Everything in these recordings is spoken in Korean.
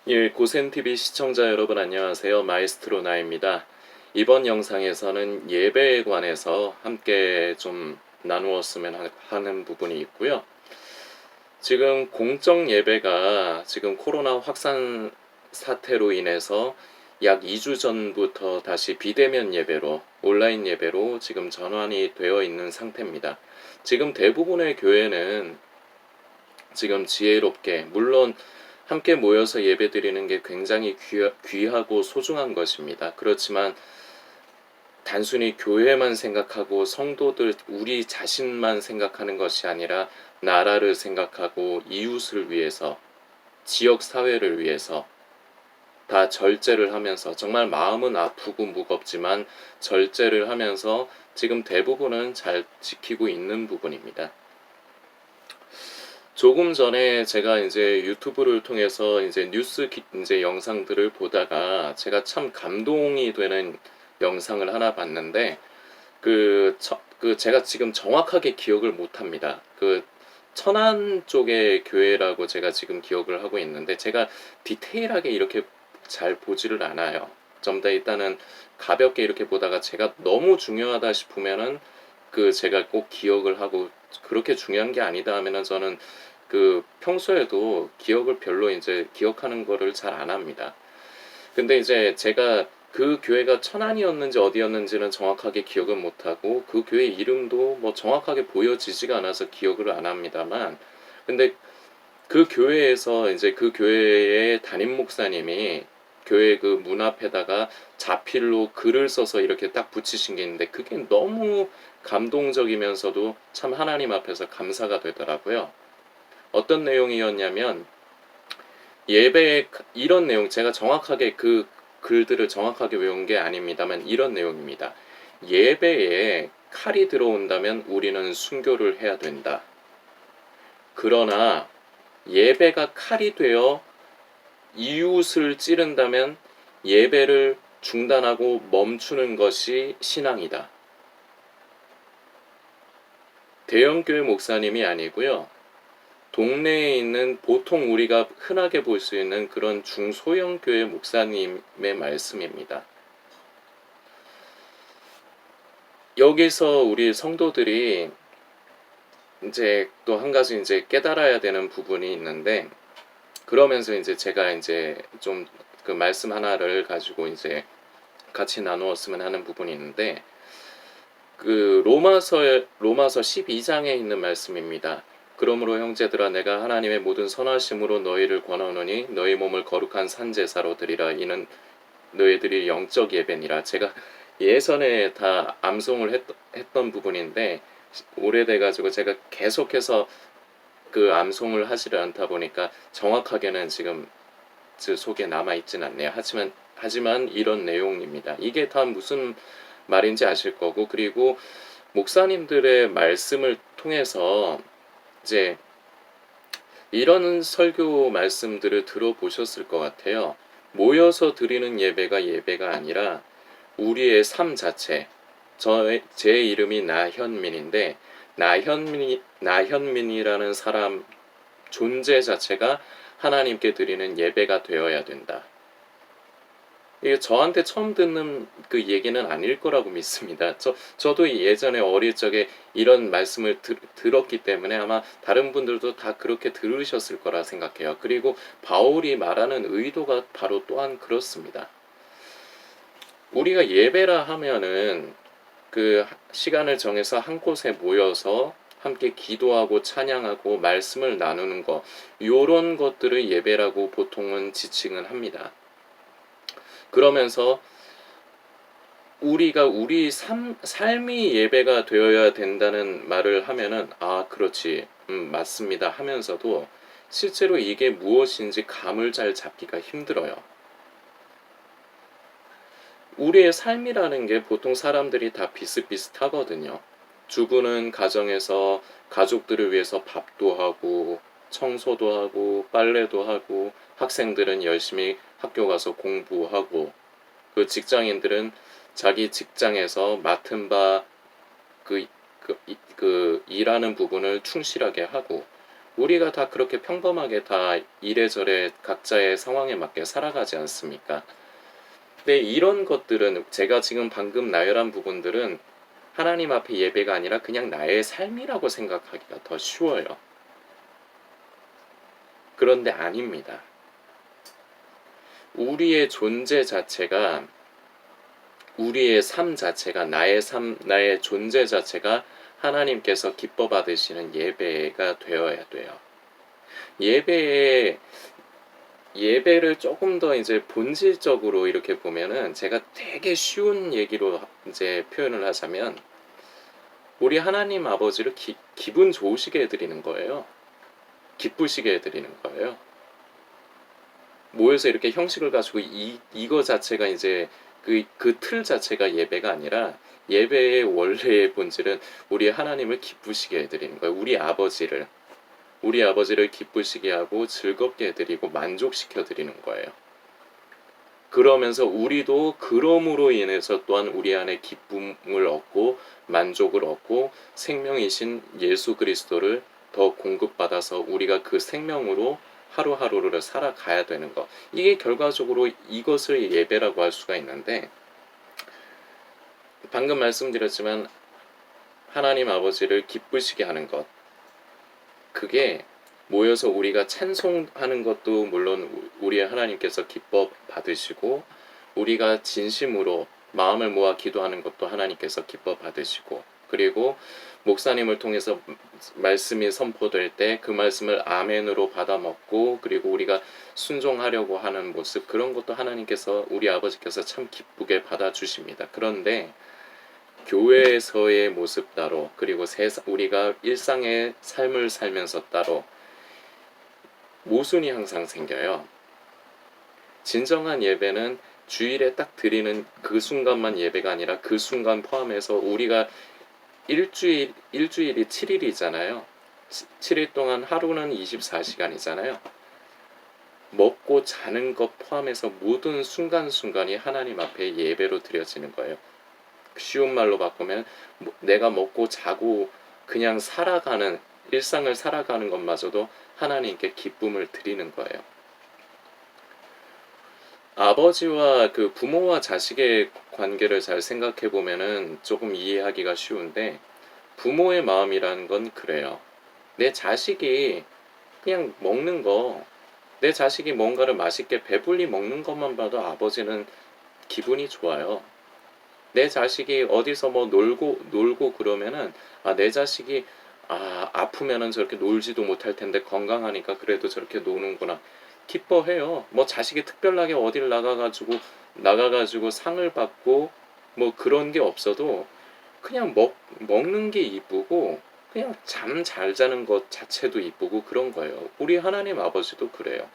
예, 고센TV 시청자 여러분 안녕하세요. 마이스트로 나입니다. 이번 영상에서는 예배에 관해서 함께 좀 나누었으면 하는 부분이 있고요. 지금 공적 예배가 지금 코로나 확산 사태로 인해서 약 2주 전부터 다시 비대면 예배로, 온라인 예배로 지금 전환이 되어 있는 상태입니다. 지금 대부분의 교회는 지금 지혜롭게, 물론 함께 모여서 예배드리는 게 굉장히 귀하고 소중한 것입니다. 그렇지만 단순히 교회만 생각하고 성도들 우리 자신만 생각하는 것이 아니라 나라를 생각하고 이웃을 위해서, 지역 사회를 위해서 다 절제를 하면서, 정말 마음은 아프고 무겁지만 절제를 하면서 지금 대부분은 잘 지키고 있는 부분입니다. 조금 전에 제가 이제 유튜브를 통해서 이제 이제 영상들을 보다가 제가 참 감동이 되는 영상을 하나 봤는데, 제가 지금 정확하게 기억을 못 합니다. 천안 쪽의 교회라고 제가 지금 기억을 하고 있는데, 제가 디테일하게 이렇게 잘 보지를 않아요. 좀 더 일단은 가볍게 이렇게 보다가 제가 너무 중요하다 싶으면은 제가 꼭 기억을 하고, 그렇게 중요한 게 아니다 하면은 저는 평소에도 기억을 별로 이제 기억하는 거를 잘 안 합니다. 근데 이제 제가 그 교회가 천안이었는지 어디였는지는 정확하게 기억은 못하고, 그 교회 이름도 뭐 정확하게 보여지지가 않아서 기억을 안 합니다만, 근데 그 교회에서 이제 그 교회의 담임 목사님이 교회 그 문 앞에다가 자필로 글을 써서 이렇게 딱 붙이신 게 있는데, 그게 너무 감동적이면서도 참 하나님 앞에서 감사가 되더라고요. 어떤 내용이었냐면, 예배에 이런 내용, 제가 정확하게 그 글들을 정확하게 외운 게 아닙니다만 이런 내용입니다. 예배에 칼이 들어온다면 우리는 순교를 해야 된다. 그러나 예배가 칼이 되어 이웃을 찌른다면 예배를 중단하고 멈추는 것이 신앙이다. 대형교회 목사님이 아니고요, 동네에 있는 보통 우리가 흔하게 볼 수 있는 그런 중소형 교회 목사님의 말씀입니다. 여기서 우리 성도들이 이제 또 한 가지 이제 깨달아야 되는 부분이 있는데, 그러면서 이제 제가 이제 좀 그 말씀 하나를 가지고 이제 같이 나누었으면 하는 부분이 있는데, 로마서 12장에 있는 말씀입니다. 그러므로 형제들아, 내가 하나님의 모든 선하심으로 너희를 권하노니 너희 몸을 거룩한 산제사로 드리라. 이는 너희들이 영적 예배니라. 제가 예전에 다 암송을 했던 부분인데, 오래돼가지고 제가 계속해서 그 암송을 하지를 않다 보니까 정확하게는 지금 그 속에 남아있진 않네요. 하지만 이런 내용입니다. 이게 다 무슨 말인지 아실 거고, 그리고 목사님들의 말씀을 통해서 이제 이런 설교 말씀들을 들어보셨을 것 같아요. 모여서 드리는 예배가 아니라 우리의 삶 자체, 제 이름이 나현민인데, 나현민이라는 사람 존재 자체가 하나님께 드리는 예배가 되어야 된다. 이게 저한테 처음 듣는 그 얘기는 아닐 거라고 믿습니다. 저도 예전에 어릴 적에 이런 말씀을 들었기 때문에 아마 다른 분들도 다 그렇게 들으셨을 거라 생각해요. 그리고 바울이 말하는 의도가 바로 또한 그렇습니다. 우리가 예배라 하면은 그 시간을 정해서 한 곳에 모여서 함께 기도하고 찬양하고 말씀을 나누는 것, 요런 것들을 예배라고 보통은 지칭은 합니다. 그러면서 우리가 우리 삶이 예배가 되어야 된다는 말을 하면은, 아, 그렇지, 맞습니다 하면서도 실제로 이게 무엇인지 감을 잘 잡기가 힘들어요. 우리의 삶이라는 게 보통 사람들이 다 비슷비슷하거든요. 주부는 가정에서 가족들을 위해서 밥도 하고 청소도 하고 빨래도 하고, 학생들은 열심히 학교 가서 공부하고, 그 직장인들은 자기 직장에서 맡은 바 일하는 부분을 충실하게 하고, 우리가 다 그렇게 평범하게 다 이래저래 각자의 상황에 맞게 살아가지 않습니까? 근데 이런 것들은 제가 지금 방금 나열한 부분들은 하나님 앞에 예배가 아니라 그냥 나의 삶이라고 생각하기가 더 쉬워요. 그런데 아닙니다. 우리의 존재 자체가, 우리의 삶 자체가, 나의 삶, 나의 존재 자체가 하나님께서 기뻐 받으시는 예배가 되어야 돼요. 예배를 조금 더 이제 본질적으로 이렇게 보면은, 제가 되게 쉬운 얘기로 이제 표현을 하자면, 우리 하나님 아버지를 기분 좋으시게 해드리는 거예요. 기쁘시게 해드리는 거예요. 모여서 이렇게 형식을 가지고 이거 자체가 이제 그 틀 자체가 예배가 아니라, 예배의 원래의 본질은 우리 하나님을 기쁘시게 해드리는 거예요. 우리 아버지를 기쁘시게 하고 즐겁게 해드리고 만족시켜 드리는 거예요. 그러면서 우리도 그럼으로 인해서 또한 우리 안에 기쁨을 얻고 만족을 얻고 생명이신 예수 그리스도를 더 공급받아서 우리가 그 생명으로 하루하루를 살아가야 되는 것. 이게 결과적으로 이것을 예배라고 할 수가 있는데, 방금 말씀드렸지만 하나님 아버지를 기쁘시게 하는 것, 그게 모여서 우리가 찬송하는 것도 물론 우리의 하나님께서 기뻐 받으시고, 우리가 진심으로 마음을 모아 기도하는 것도 하나님께서 기뻐 받으시고, 그리고 목사님을 통해서 말씀이 선포될 때 그 말씀을 아멘으로 받아 먹고, 그리고 우리가 순종하려고 하는 모습, 그런 것도 하나님께서, 우리 아버지께서 참 기쁘게 받아주십니다. 그런데 교회에서의 모습 따로, 그리고 우리가 일상의 삶을 살면서 따로 모순이 항상 생겨요. 진정한 예배는 주일에 딱 드리는 그 순간만 예배가 아니라, 그 순간 포함해서 우리가 일주일이 7일이잖아요. 7일 동안 하루는 24시간이잖아요. 먹고 자는 것 포함해서 모든 순간순간이 하나님 앞에 예배로 드려지는 거예요. 쉬운 말로 바꾸면 내가 먹고 자고 그냥 살아가는, 일상을 살아가는 것마저도 하나님께 기쁨을 드리는 거예요. 아버지와 그 부모와 자식의 관계를 잘 생각해 보면은 조금 이해하기가 쉬운데, 부모의 마음이라는 건 그래요. 내 자식이 그냥 먹는 거, 내 자식이 뭔가를 맛있게 배불리 먹는 것만 봐도 아버지는 기분이 좋아요. 내 자식이 어디서 뭐 놀고 그러면은, 내 자식이 아프면은 저렇게 놀지도 못할 텐데 건강하니까 그래도 저렇게 노는구나, 기뻐해요. 뭐 자식이 특별하게 어딜 나가가지고 상을 받고 뭐 그런 게 없어도 그냥 먹는 게 이쁘고, 그냥 잠 잘 자는 것 자체도 이쁘고 그런 거예요. 우리 하나님 아버지도 그래요.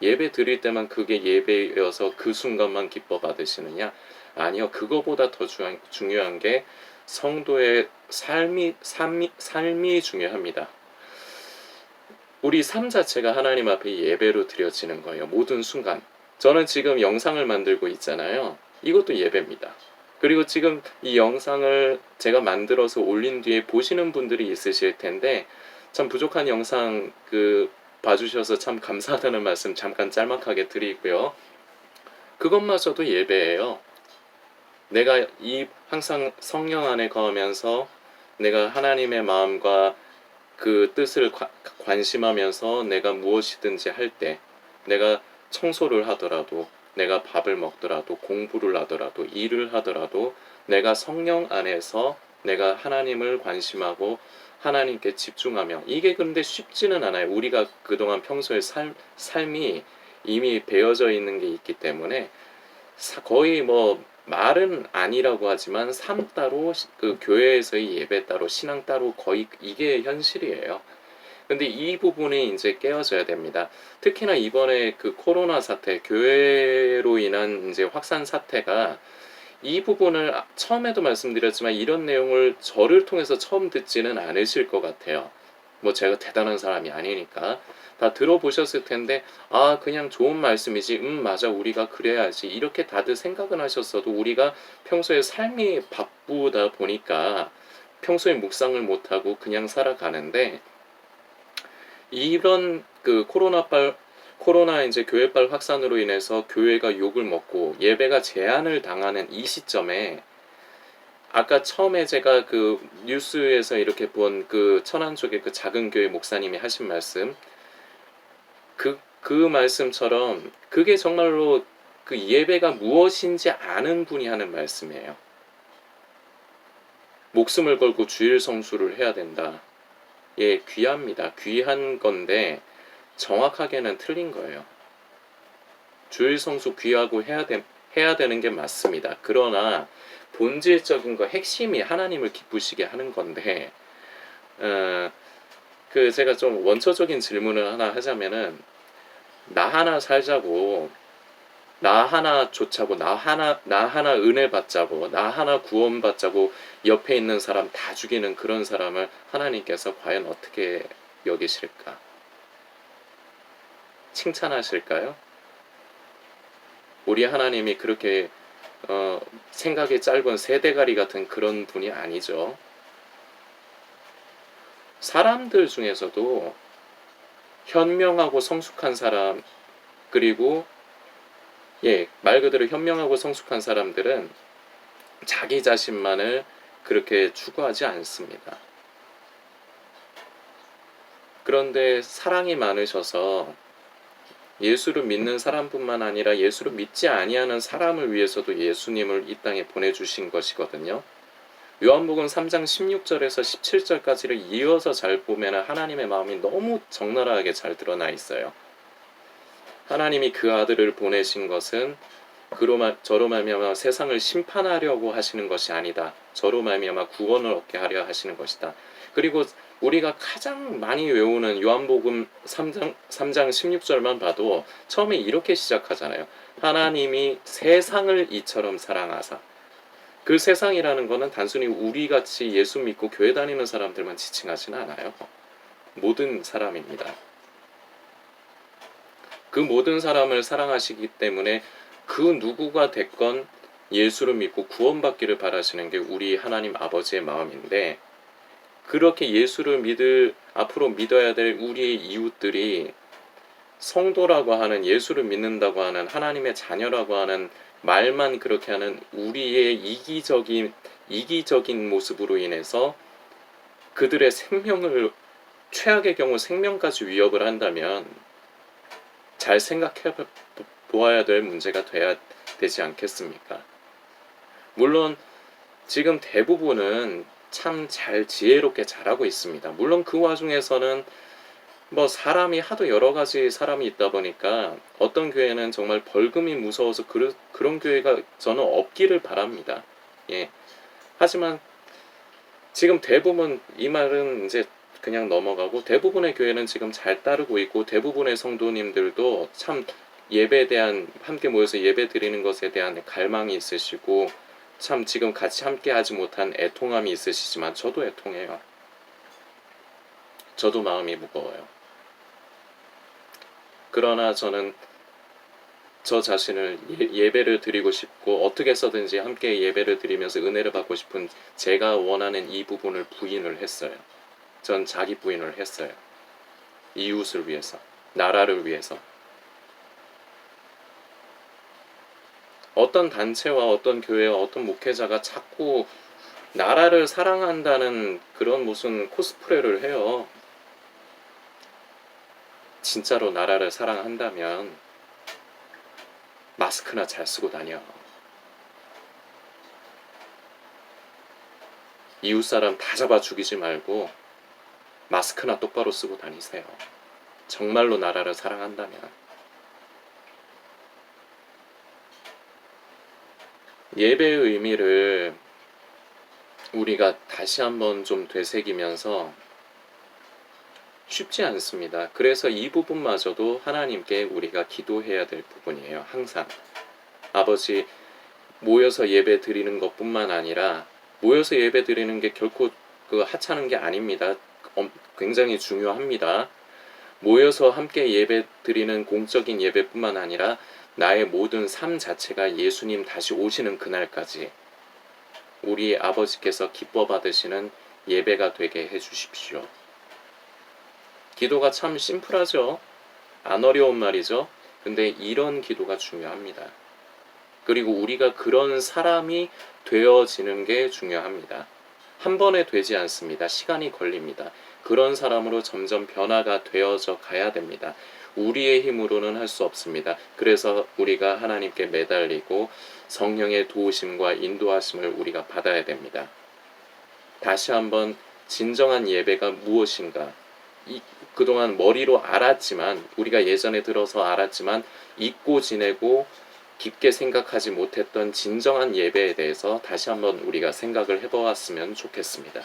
예배 드릴 때만 그게 예배여서 그 순간만 기뻐 받으시느냐? 아니요. 그거보다 더 중요한 게 성도의 삶이 중요합니다. 우리 삶 자체가 하나님 앞에 예배로 드려지는 거예요. 모든 순간. 저는 지금 영상을 만들고 있잖아요. 이것도 예배입니다. 그리고 지금 이 영상을 제가 만들어서 올린 뒤에 보시는 분들이 있으실 텐데, 참 부족한 영상 봐주셔서 참 감사하다는 말씀 잠깐 짤막하게 드리고요. 그것마저도 예배예요. 내가 항상 성령 안에 거하면서 내가 하나님의 마음과 그 뜻을 관심하면서 내가 무엇이든지 할 때, 내가 청소를 하더라도, 내가 밥을 먹더라도, 공부를 하더라도, 일을 하더라도 내가 성령 안에서 내가 하나님을 관심하고 하나님께 집중하며, 이게 그런데 쉽지는 않아요. 우리가 그동안 평소에 삶이 이미 배어져 있는 게 있기 때문에 거의 뭐 말은 아니라고 하지만 삶 따로, 그 교회에서의 예배 따로, 신앙 따로, 거의 이게 현실이에요. 근데 이 부분이 이제 깨어져야 됩니다. 특히나 이번에 그 코로나 사태, 교회로 인한 이제 확산 사태가 이 부분을, 처음에도 말씀드렸지만 이런 내용을 저를 통해서 처음 듣지는 않으실 것 같아요. 뭐 제가 대단한 사람이 아니니까 다 들어보셨을 텐데, 그냥 좋은 말씀이지, 맞아, 우리가 그래야지, 이렇게 다들 생각은 하셨어도, 우리가 평소에 삶이 바쁘다 보니까 평소에 묵상을 못하고 그냥 살아가는데, 이런 그 코로나 이제 교회발 확산으로 인해서 교회가 욕을 먹고 예배가 제한을 당하는 이 시점에, 아까 처음에 제가 그 뉴스에서 이렇게 본 그 천안 쪽의 그 작은 교회 목사님이 하신 말씀, 그 말씀처럼 그게 정말로 그 예배가 무엇인지 아는 분이 하는 말씀이에요. 목숨을 걸고 주일 성수를 해야 된다. 예, 귀합니다. 귀한 건데 정확하게는 틀린 거예요. 주일 성수 귀하고 해야 되는 게 맞습니다. 그러나 본질적인 거, 핵심이 하나님을 기쁘시게 하는 건데, 어, 그 제가 좀 원초적인 질문을 하나 하자면은, 나 하나 살자고, 나 하나 좋자고, 나 하나 은혜 받자고, 나 하나 구원 받자고 옆에 있는 사람 다 죽이는 그런 사람을 하나님께서 과연 어떻게 여기실까? 칭찬하실까요? 우리 하나님이 그렇게 생각이 짧은 새대가리 같은 그런 분이 아니죠. 사람들 중에서도 현명하고 성숙한 사람, 그리고 말 그대로 현명하고 성숙한 사람들은 자기 자신만을 그렇게 추구하지 않습니다. 그런데 사랑이 많으셔서 예수를 믿는 사람뿐만 아니라 예수를 믿지 아니하는 사람을 위해서도 예수님을 이 땅에 보내주신 것이거든요. 요한복음 3장 16절에서 17절까지를 이어서 잘 보면 하나님의 마음이 너무 적나라하게 잘 드러나 있어요. 하나님이 그 아들을 보내신 것은 저로 말미암아 세상을 심판하려고 하시는 것이 아니다. 저로 말미암아 구원을 얻게 하려 하시는 것이다. 그리고 우리가 가장 많이 외우는 요한복음 3장 16절만 봐도 처음에 이렇게 시작하잖아요. 하나님이 세상을 이처럼 사랑하사. 그 세상이라는 것은 단순히 우리같이 예수 믿고 교회 다니는 사람들만 지칭하지는 않아요. 모든 사람입니다. 그 모든 사람을 사랑하시기 때문에 그 누구가 됐건 예수를 믿고 구원받기를 바라시는 게 우리 하나님 아버지의 마음인데, 그렇게 예수를 앞으로 믿어야 될 우리의 이웃들이 성도라고 하는, 예수를 믿는다고 하는, 하나님의 자녀라고 하는 말만 그렇게 하는 우리의 이기적인 모습으로 인해서 그들의 생명을, 최악의 경우 생명까지 위협을 한다면 잘 생각해 보아야 될 문제가 돼야 되지 않겠습니까? 물론 지금 대부분은 참 잘 지혜롭게 잘하고 있습니다. 물론 그 와중에서는 뭐 사람이 하도 여러 가지 사람이 있다 보니까 어떤 교회는 정말 벌금이 무서워서 그런 교회가 저는 없기를 바랍니다. 예. 하지만 지금 대부분, 이 말은 이제 그냥 넘어가고, 대부분의 교회는 지금 잘 따르고 있고, 대부분의 성도님들도 참 예배에 대한, 함께 모여서 예배 드리는 것에 대한 갈망이 있으시고, 참 지금 같이 함께 하지 못한 애통함이 있으시지만 저도 애통해요. 저도 마음이 무거워요. 그러나 저는 저 자신을 예배를 드리고 싶고, 어떻게 해서든지 함께 예배를 드리면서 은혜를 받고 싶은 제가 원하는 이 부분을 부인을 했어요. 전 자기 부인을 했어요. 이웃을 위해서, 나라를 위해서. 어떤 단체와 어떤 교회와 어떤 목회자가 자꾸 나라를 사랑한다는 그런 무슨 코스프레를 해요. 진짜로 나라를 사랑한다면 마스크나 잘 쓰고 다녀. 이웃 사람 다 잡아 죽이지 말고 마스크나 똑바로 쓰고 다니세요. 정말로 나라를 사랑한다면. 예배의 의미를 우리가 다시 한번 좀 되새기면서, 쉽지 않습니다. 그래서 이 부분마저도 하나님께 우리가 기도해야 될 부분이에요. 항상 아버지, 모여서 예배 드리는 것뿐만 아니라, 모여서 예배 드리는 게 결코 그 하찮은 게 아닙니다. 굉장히 중요합니다. 모여서 함께 예배 드리는 공적인 예배뿐만 아니라 나의 모든 삶 자체가 예수님 다시 오시는 그날까지 우리 아버지께서 기뻐 받으시는 예배가 되게 해주십시오. 기도가 참 심플하죠. 안 어려운 말이죠. 근데 이런 기도가 중요합니다. 그리고 우리가 그런 사람이 되어지는 게 중요합니다. 한 번에 되지 않습니다. 시간이 걸립니다. 그런 사람으로 점점 변화가 되어져 가야 됩니다. 우리의 힘으로는 할 수 없습니다. 그래서 우리가 하나님께 매달리고 성령의 도우심과 인도하심을 우리가 받아야 됩니다. 다시 한번 진정한 예배가 무엇인가? 그동안 머리로 알았지만, 우리가 예전에 들어서 알았지만 잊고 지내고 깊게 생각하지 못했던 진정한 예배에 대해서 다시 한번 우리가 생각을 해보았으면 좋겠습니다.